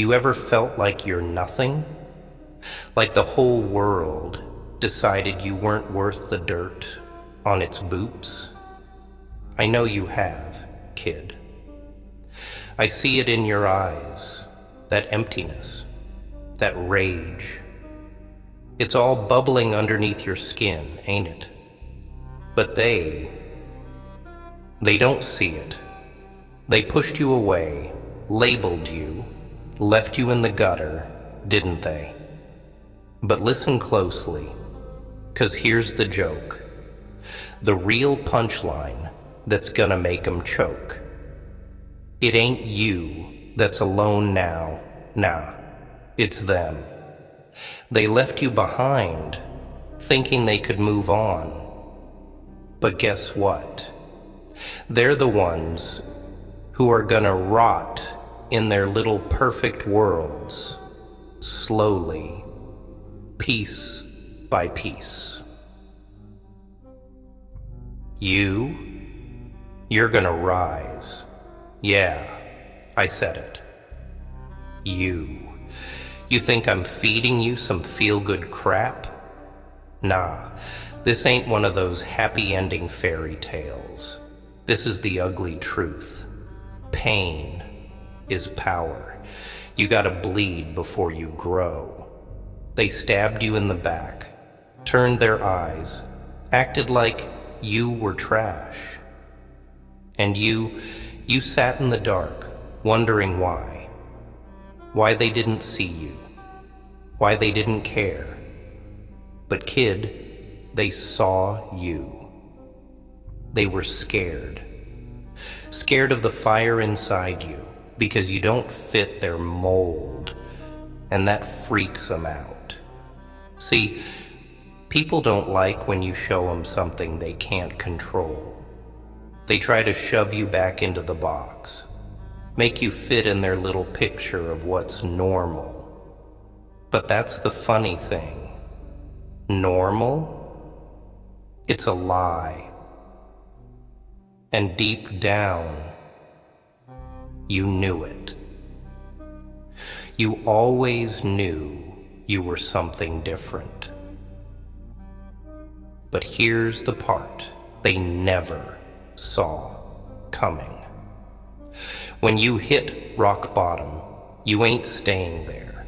You ever felt like you're nothing? Like the whole world decided you weren't worth the dirt on its boots? I know you have, kid. I see it in your eyes, that emptiness, that rage. It's all bubbling underneath your skin, ain't it? But they don't see it. They pushed you away, labeled you, left you in the gutter, didn't they? But listen closely, 'cause here's the joke. The real punchline that's gonna make 'em choke. It ain't you that's alone now, nah, it's them. They left you behind, thinking they could move on. But guess what? They're the ones who are gonna rot in their little perfect worlds, slowly, piece by piece. You're gonna rise. Yeah, I said it. You think I'm feeding you some feel-good crap? Nah, this ain't one of those happy ending fairy tales. This is the ugly truth. Pain is power. You gotta bleed before you grow. They stabbed you in the back, turned their eyes, acted like you were trash. And you sat in the dark, wondering why. Why they didn't see you. Why they didn't care. But kid, they saw you. They were scared. Scared of the fire inside you, because you don't fit their mold, and that freaks them out. See, people don't like when you show them something they can't control. They try to shove you back into the box, make you fit in their little picture of what's normal. But that's the funny thing. Normal? It's a lie. And deep down, you knew it. You always knew you were something different. But here's the part they never saw coming. When you hit rock bottom, you ain't staying there.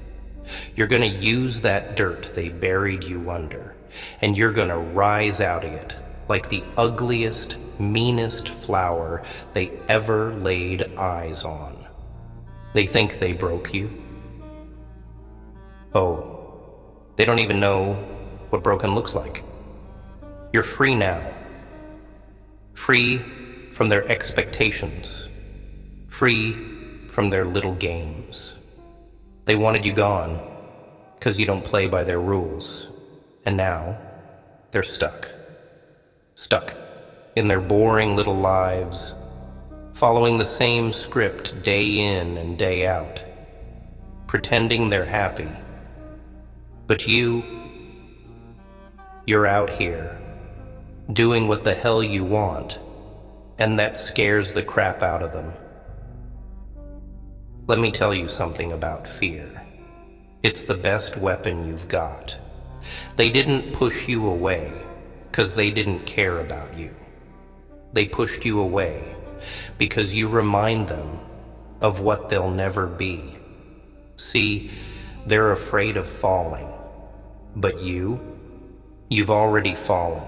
You're gonna use that dirt they buried you under, and you're gonna rise out of it like the ugliest, meanest flower they ever laid eyes on. They think they broke you. Oh, they don't even know what broken looks like. You're free now. Free from their expectations. Free from their little games. They wanted you gone, 'cause you don't play by their rules. And now, they're stuck. Stuck in their boring little lives, following the same script day in and day out, pretending they're happy. But you're out here, doing what the hell you want, and that scares the crap out of them. Let me tell you something about fear. It's the best weapon you've got. They didn't push you away, 'cause they didn't care about you. They pushed you away because you remind them of what they'll never be. See, they're afraid of falling, but you've already fallen.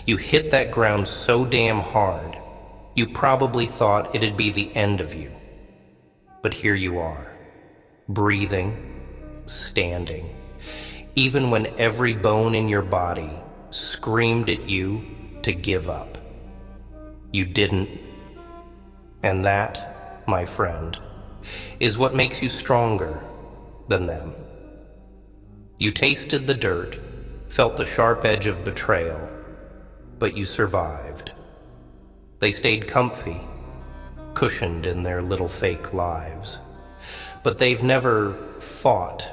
You hit that ground so damn hard, you probably thought it'd be the end of you. But here you are, breathing, standing, even when every bone in your body screamed at you to give up. You didn't. And that, my friend, is what makes you stronger than them. You tasted the dirt, felt the sharp edge of betrayal, but you survived. They stayed comfy, cushioned in their little fake lives, but they've never fought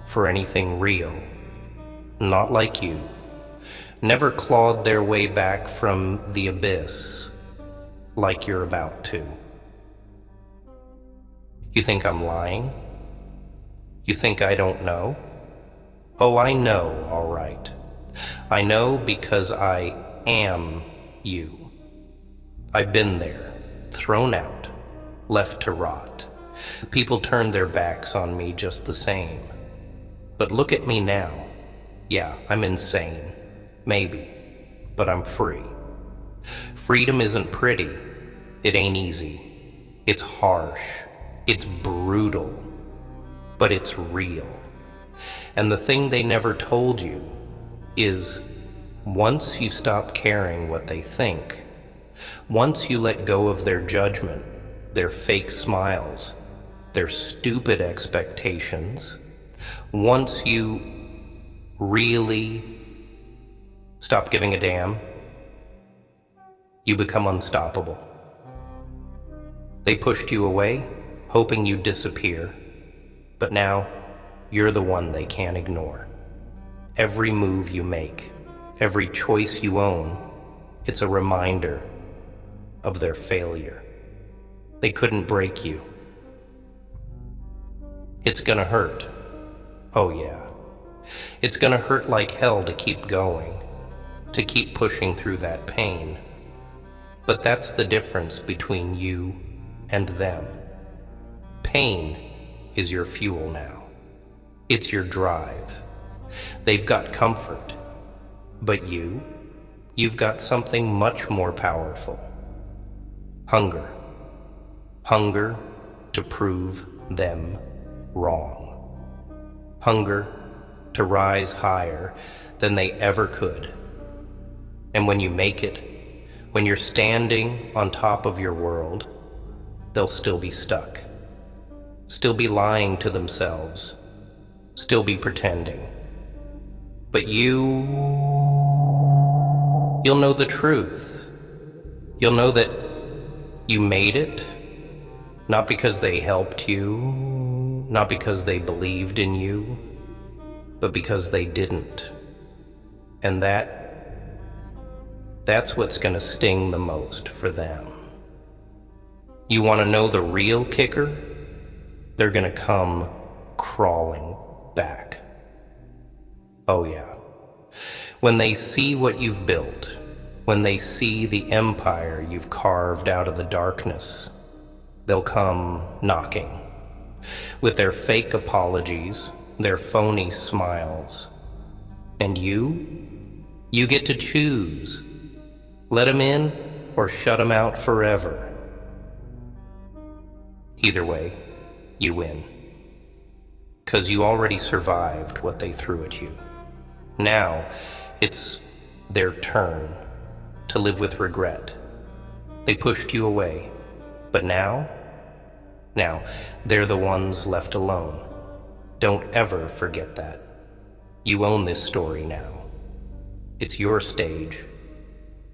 for anything real. Not like you. Never clawed their way back from the abyss like you're about to. You think I'm lying? You think I don't know? Oh, I know, all right. I know because I am you. I've been there, thrown out, left to rot. People turned their backs on me just the same. But look at me now. Yeah, I'm insane. Maybe. But I'm free. Freedom isn't pretty. It ain't easy. It's harsh. It's brutal. But it's real. And the thing they never told you is once you stop caring what they think, once you let go of their judgment, their fake smiles, their stupid expectations, once you really stop giving a damn, you become unstoppable. They pushed you away, hoping you'd disappear, but now you're the one they can't ignore. Every move you make, every choice you own, it's a reminder of their failure. They couldn't break you. It's gonna hurt. Oh yeah. It's gonna hurt like hell to keep going, to keep pushing through that pain. But that's the difference between you and them. Pain is your fuel now. It's your drive. They've got comfort. But you've got something much more powerful. Hunger. Hunger to prove them wrong. Hunger to rise higher than they ever could. And when you make it, when you're standing on top of your world, they'll still be stuck. Still be lying to themselves. Still be pretending. But you'll know the truth. You'll know that you made it, not because they helped you, not because they believed in you, but because they didn't. And that's what's gonna sting the most for them. You wanna know the real kicker? They're gonna come crawling back. Oh yeah. When they see what you've built, when they see the empire you've carved out of the darkness, they'll come knocking. With their fake apologies, their phony smiles. And you get to choose. Let them in or shut them out forever. Either way, you win. 'Cause you already survived what they threw at you. Now, it's their turn to live with regret. They pushed you away, but now they're the ones left alone. Don't ever forget that. You own this story now. It's your stage,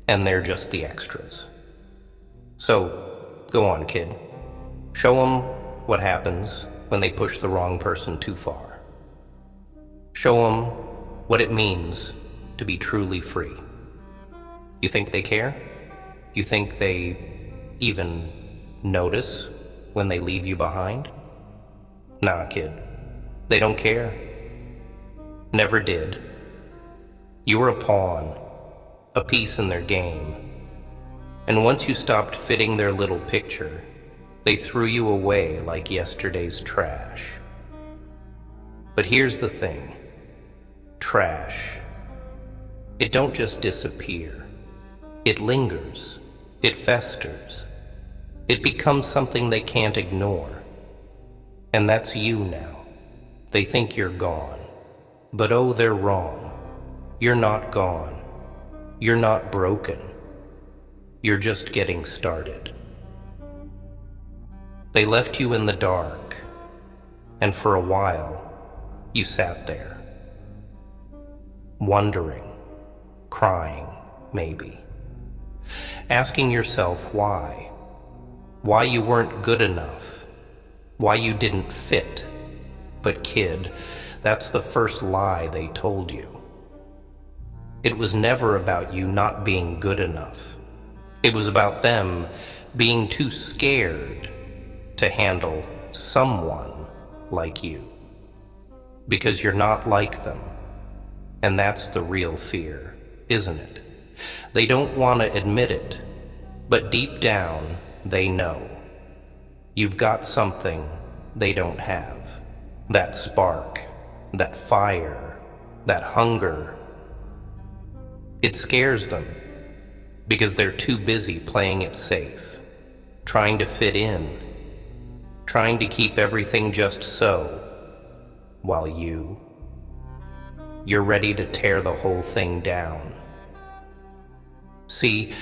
and they're just the extras. So, go on, kid. Show them what happens when they push the wrong person too far. Show them what it means to be truly free. You think they care? You think they even notice when they leave you behind? Nah, kid. They don't care. Never did. You were a pawn, a piece in their game. And once you stopped fitting their little picture, they threw you away like yesterday's trash. But here's the thing. Trash. It don't just disappear. It lingers. It festers. It becomes something they can't ignore. And that's you now. They think you're gone. But oh, they're wrong. You're not gone. You're not broken. You're just getting started. They left you in the dark, and for a while, you sat there, wondering, crying, maybe, asking yourself why you weren't good enough, why you didn't fit. But kid, that's the first lie they told you. It was never about you not being good enough. It was about them being too scared to handle someone like you. because you're not like them. And that's the real fear, isn't it? They don't want to admit it, but deep down, they know. You've got something they don't have. That spark, that fire, that hunger. It scares them because they're too busy playing it safe, trying to fit in, trying to keep everything just so, while you're ready to tear the whole thing down. See,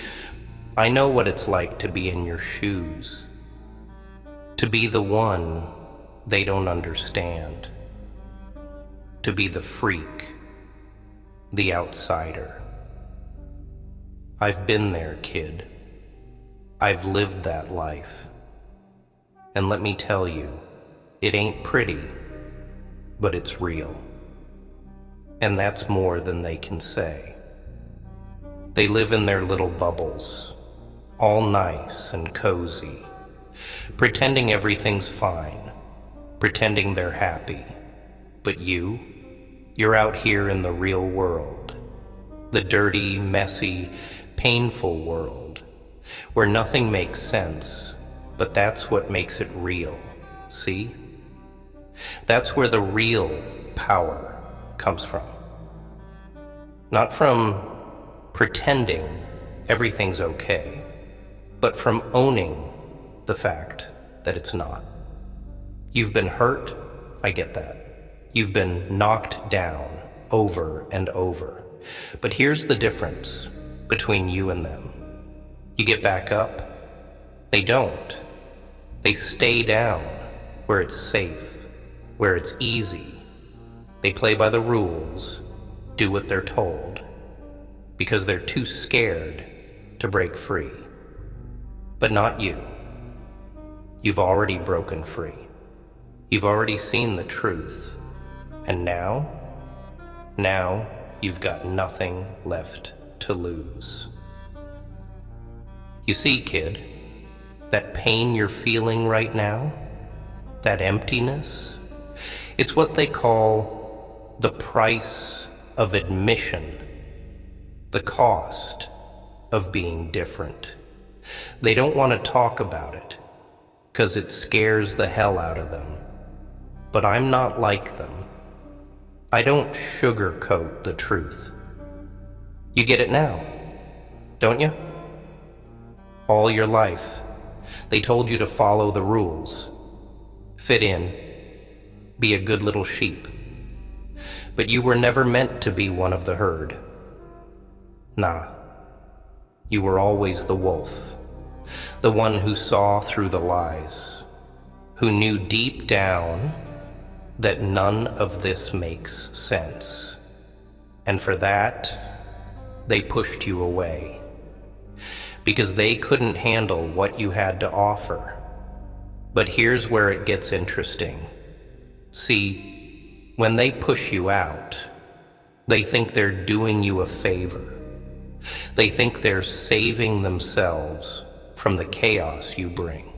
I know what it's like to be in your shoes, to be the one they don't understand, to be the freak, the outsider. I've been there, kid. I've lived that life. And let me tell you, it ain't pretty, but it's real. And that's more than they can say. They live in their little bubbles, all nice and cozy, pretending everything's fine, pretending they're happy. But you're out here in the real world, the dirty, messy, painful world, where nothing makes sense, but that's what makes it real, see? That's where the real power comes from. Not from pretending everything's okay, but from owning the fact that it's not. You've been hurt, I get that. You've been knocked down over and over. But here's the difference between you and them. You get back up, they don't. They stay down where it's safe, where it's easy. They play by the rules, do what they're told, because they're too scared to break free. But not you. You've already broken free. You've already seen the truth. And now you've got nothing left to lose. You see, kid, that pain you're feeling right now, that emptiness, it's what they call the price of admission, the cost of being different. They don't want to talk about it, 'cause it scares the hell out of them. But I'm not like them. I don't sugarcoat the truth. You get it now, don't you? All your life, they told you to follow the rules, fit in, be a good little sheep. But you were never meant to be one of the herd. Nah, you were always the wolf, the one who saw through the lies, who knew deep down that none of this makes sense. And for that, they pushed you away, because they couldn't handle what you had to offer. But here's where it gets interesting. See, when they push you out, they think they're doing you a favor. They think they're saving themselves from the chaos you bring.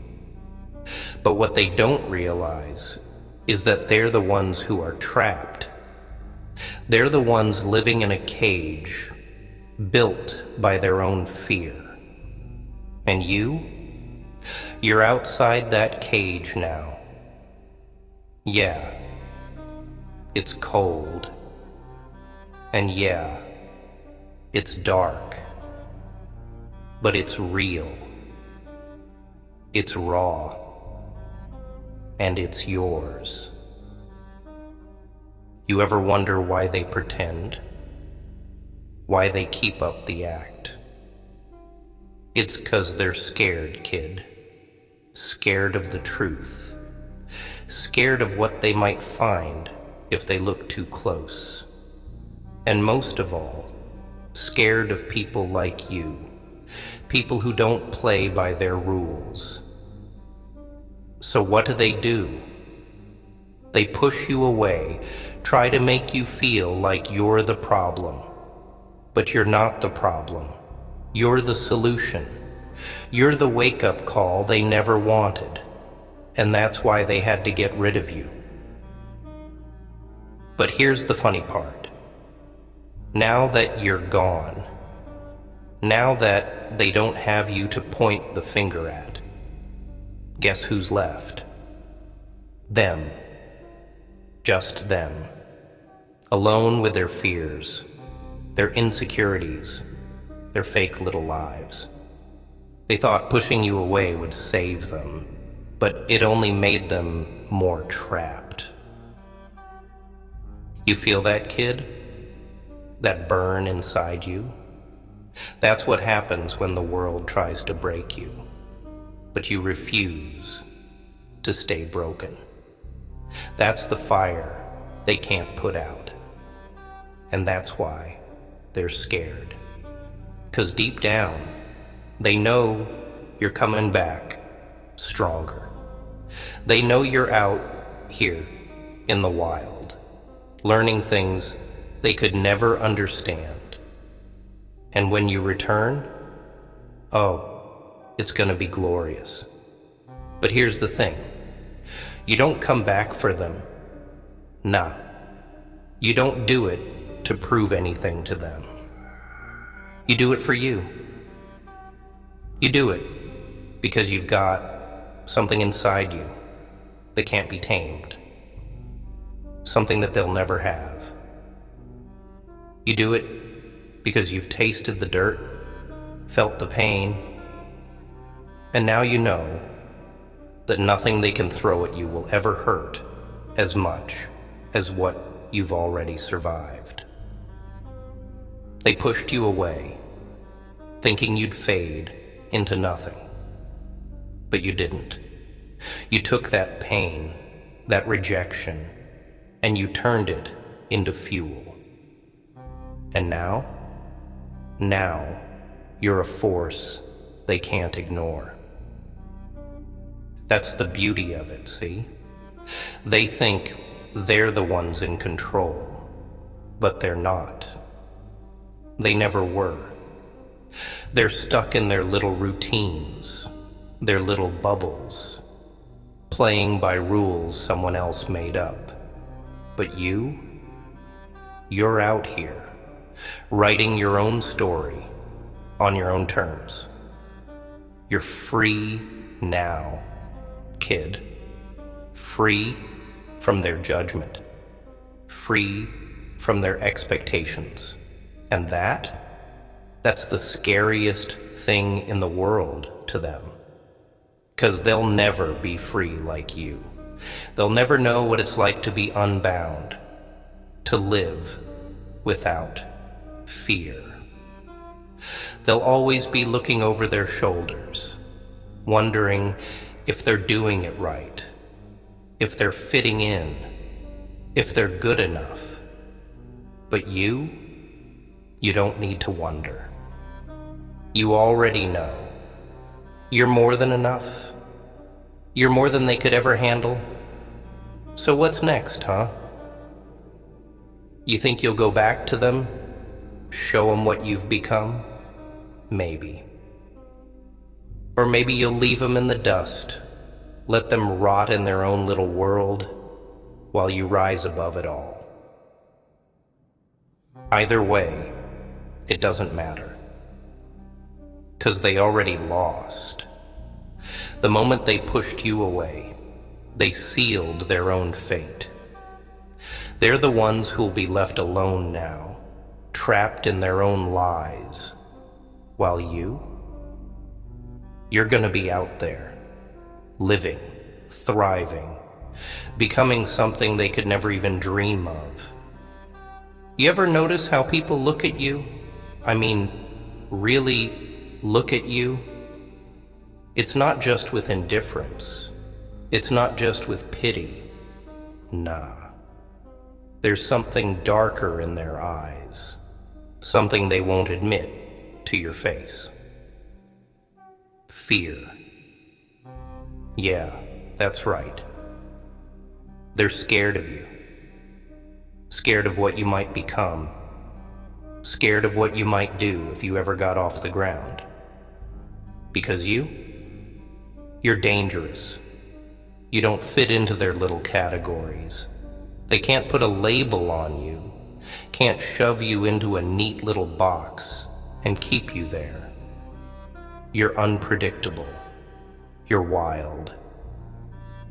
But what they don't realize is that they're the ones who are trapped. They're the ones living in a cage built by their own fear. And you're outside that cage now. Yeah, it's cold. And yeah, it's dark. But it's real. It's raw. And it's yours. You ever wonder why they pretend? Why they keep up the act? It's 'cause they're scared, kid. Scared of the truth. Scared of what they might find if they look too close. And most of all, scared of people like you. People who don't play by their rules. So what do? They push you away, try to make you feel like you're the problem. But you're not the problem. You're the solution. You're the wake-up call they never wanted. And that's why they had to get rid of you. But here's the funny part. Now that you're gone, now that they don't have you to point the finger at, guess who's left? Them. Just them. Alone with their fears, their insecurities, their fake little lives. They thought pushing you away would save them, but it only made them more trapped. You feel that, kid? That burn inside you? That's what happens when the world tries to break you, but you refuse to stay broken. That's the fire they can't put out. And that's why they're scared. 'Cause deep down, they know you're coming back stronger. They know you're out here in the wild, learning things they could never understand. And when you return, oh, it's gonna be glorious. But here's the thing. You don't come back for them. Nah. You don't do it to prove anything to them. You do it for you. You do it because you've got something inside you that can't be tamed. Something that they'll never have. You do it because you've tasted the dirt, felt the pain, and now you know that nothing they can throw at you will ever hurt as much as what you've already survived. They pushed you away, thinking you'd fade into nothing. But you didn't. You took that pain, that rejection, and you turned it into fuel. And now you're a force they can't ignore. That's the beauty of it, see? They think they're the ones in control, but they're not. They never were. They're stuck in their little routines, their little bubbles, playing by rules someone else made up. But you're out here, writing your own story on your own terms. You're free now, kid. Free from their judgment. Free from their expectations. And that's the scariest thing in the world to them. 'Cause they'll never be free like you. They'll never know what it's like to be unbound, to live without fear. They'll always be looking over their shoulders, wondering if they're doing it right, if they're fitting in, if they're good enough. But you don't need to wonder. You already know. You're more than enough. You're more than they could ever handle. So what's next, huh? You think you'll go back to them? Show them what you've become? Maybe. Or maybe you'll leave them in the dust, let them rot in their own little world while you rise above it all. Either way, it doesn't matter. 'Cause they already lost. The moment they pushed you away, they sealed their own fate. They're the ones who'll be left alone now, trapped in their own lies, while you're gonna be out there, living, thriving, becoming something they could never even dream of. You ever notice how people look at you? I mean, really look at you? It's not just with indifference. It's not just with pity. Nah. There's something darker in their eyes. Something they won't admit to your face. Fear. Yeah, that's right. They're scared of you. Scared of what you might become. Scared of what you might do if you ever got off the ground. Because you're dangerous. You don't fit into their little categories. They can't put a label on you, can't shove you into a neat little box and keep you there. You're unpredictable. You're wild.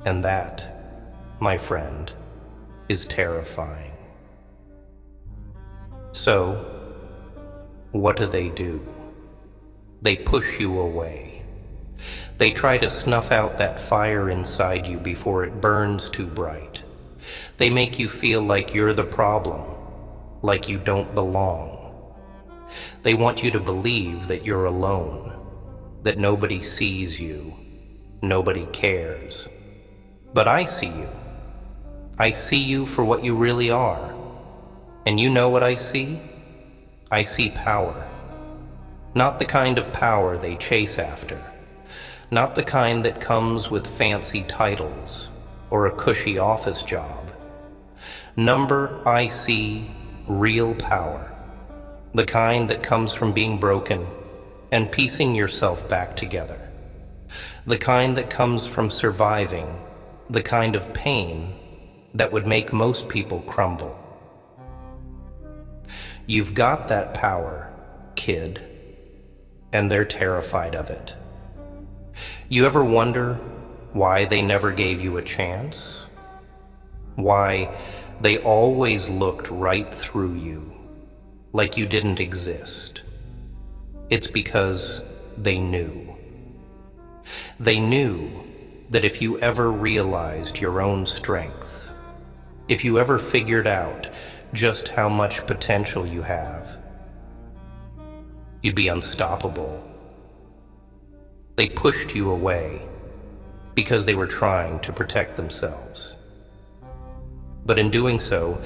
And that, my friend, is terrifying. So, what do? They push you away. They try to snuff out that fire inside you before it burns too bright. They make you feel like you're the problem, like you don't belong. They want you to believe that you're alone, that nobody sees you, nobody cares. But I see you. I see you for what you really are. And you know what I see? I see power. Not the kind of power they chase after. Not the kind that comes with fancy titles or a cushy office job. I see real power. The kind that comes from being broken and piecing yourself back together. The kind that comes from surviving the kind of pain that would make most people crumble. You've got that power, kid, and they're terrified of it. You ever wonder why they never gave you a chance? Why they always looked right through you, like you didn't exist? It's because they knew. They knew that if you ever realized your own strength, if you ever figured out just how much potential you have, you'd be unstoppable. They pushed you away because they were trying to protect themselves. But in doing so,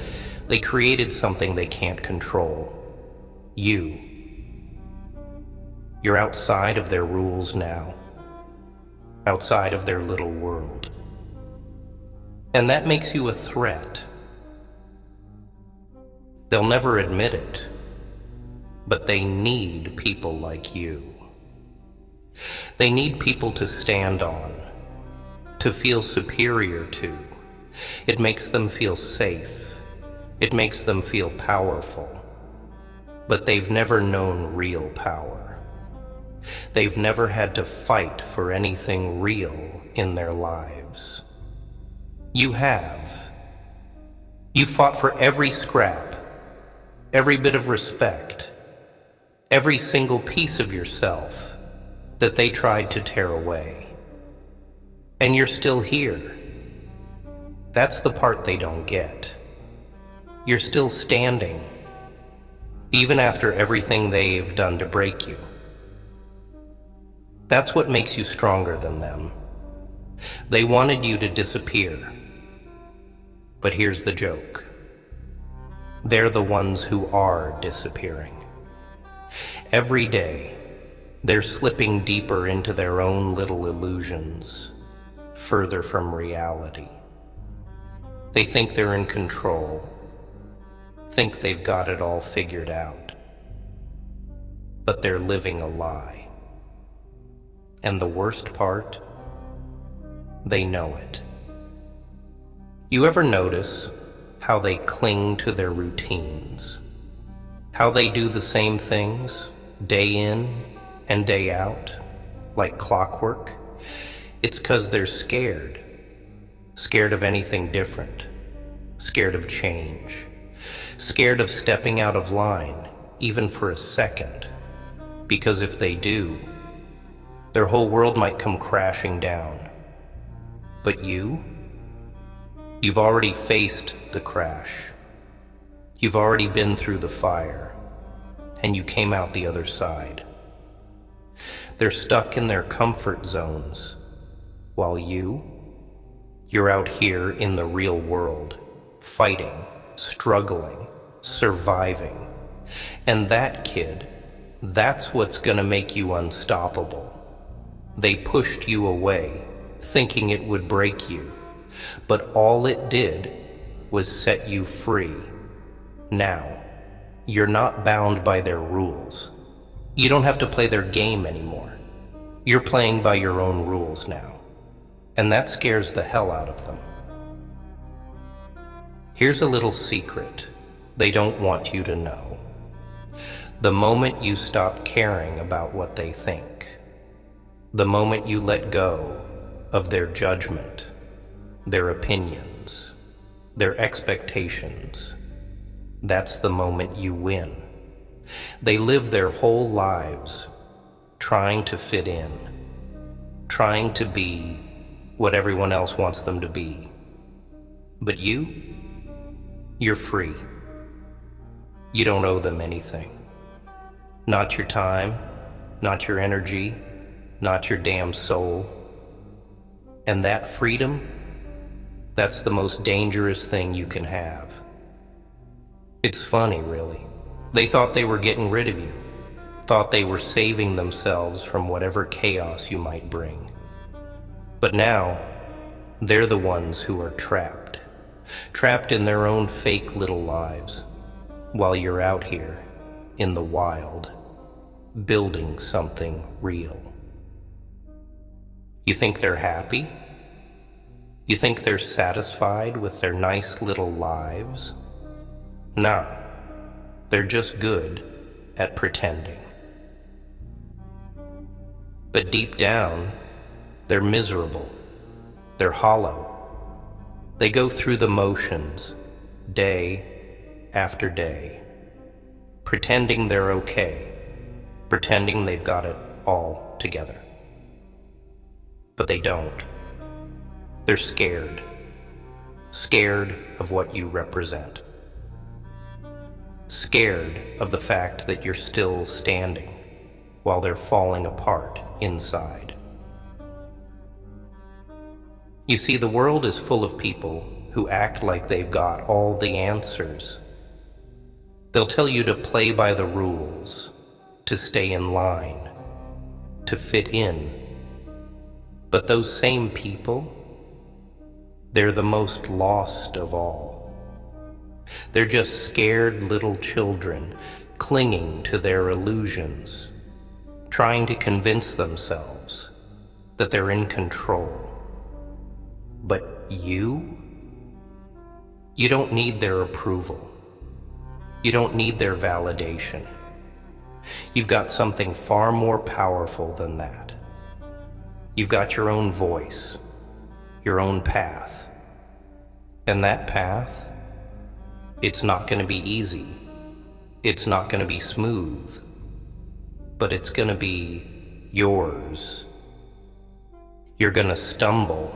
they created something they can't control. You. You're outside of their rules now, outside of their little world. And that makes you a threat. They'll never admit it, but they need people like you. They need people to stand on, to feel superior to. It makes them feel safe. It makes them feel powerful. But they've never known real power. They've never had to fight for anything real in their lives. You have. You fought for every scrap, every bit of respect, every single piece of yourself that they tried to tear away. And you're still here. That's the part they don't get. You're still standing, even after everything they've done to break you. That's what makes you stronger than them. They wanted you to disappear. But here's the joke. They're the ones who are disappearing. Every day, they're slipping deeper into their own little illusions, further from reality. They think they're in control, think they've got it all figured out. But they're living a lie. And the worst part, they know it. You ever notice how they cling to their routines? How they do the same things day in and day out, like clockwork? It's 'cause they're scared. Scared of anything different. Scared of change. Scared of stepping out of line, even for a second. Because if they do, their whole world might come crashing down. But you've already faced the crash. You've already been through the fire, and you came out the other side. They're stuck in their comfort zones, while you're out here in the real world, fighting, struggling, surviving. And that, kid, that's what's gonna make you unstoppable. They pushed you away, thinking it would break you, but all it did was set you free. Now, you're not bound by their rules. You don't have to play their game anymore. You're playing by your own rules now, and that scares the hell out of them. Here's a little secret they don't want you to know. The moment you stop caring about what they think, the moment you let go of their judgment, their opinions, their expectations, that's the moment you win. They live their whole lives trying to fit in, trying to be what everyone else wants them to be. But you're free. You don't owe them anything. Not your time, not your energy, not your damn soul. And that freedom, that's the most dangerous thing you can have. It's funny, really. They thought they were getting rid of you, thought they were saving themselves from whatever chaos you might bring. But now, they're the ones who are trapped in their own fake little lives, while you're out here in the wild, building something real. You think they're happy? You think they're satisfied with their nice little lives? Nah, they're just good at pretending. But deep down, they're miserable. They're hollow. They go through the motions, day after day, pretending they're okay, pretending they've got it all together. But they don't. They're scared of what you represent. Scared of the fact that you're still standing while they're falling apart inside. You see, the world is full of people who act like they've got all the answers. They'll tell you to play by the rules, to stay in line, to fit in. But those same people, they're the most lost of all. They're just scared little children clinging to their illusions, trying to convince themselves that they're in control. But you don't need their approval. You don't need their validation. You've got something far more powerful than that. You've got your own voice, your own path. And that path, it's not going to be easy. It's not going to be smooth. But it's going to be yours. You're going to stumble.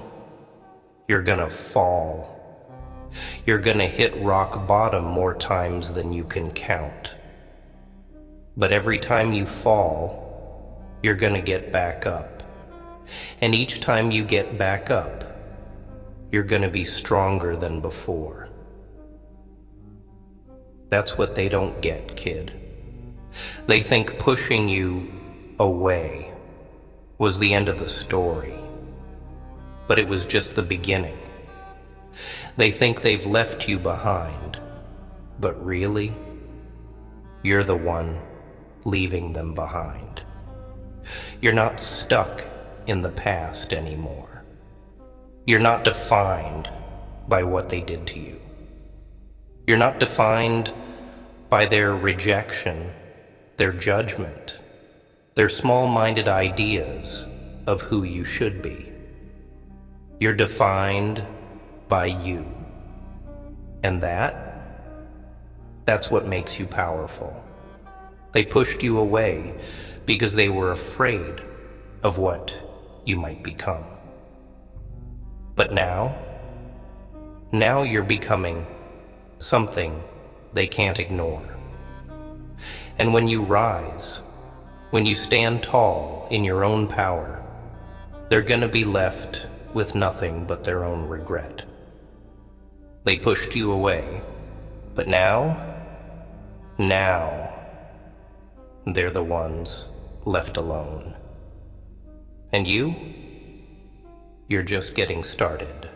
You're going to fall. You're going to hit rock bottom more times than you can count. But every time you fall, you're going to get back up. And each time you get back up, you're going to be stronger than before. That's what they don't get, kid. They think pushing you away was the end of the story. But it was just the beginning. They think they've left you behind, but really, you're the one leaving them behind. You're not stuck in the past anymore. You're not defined by what they did to you. You're not defined by their rejection, their judgment, their small-minded ideas of who you should be. You're defined by you. And that's what makes you powerful. They pushed you away because they were afraid of what you might become. But now you're becoming something they can't ignore. And when you rise, when you stand tall in your own power, they're gonna be left with nothing but their own regret. They pushed you away, but now they're the ones left alone. And you're just getting started.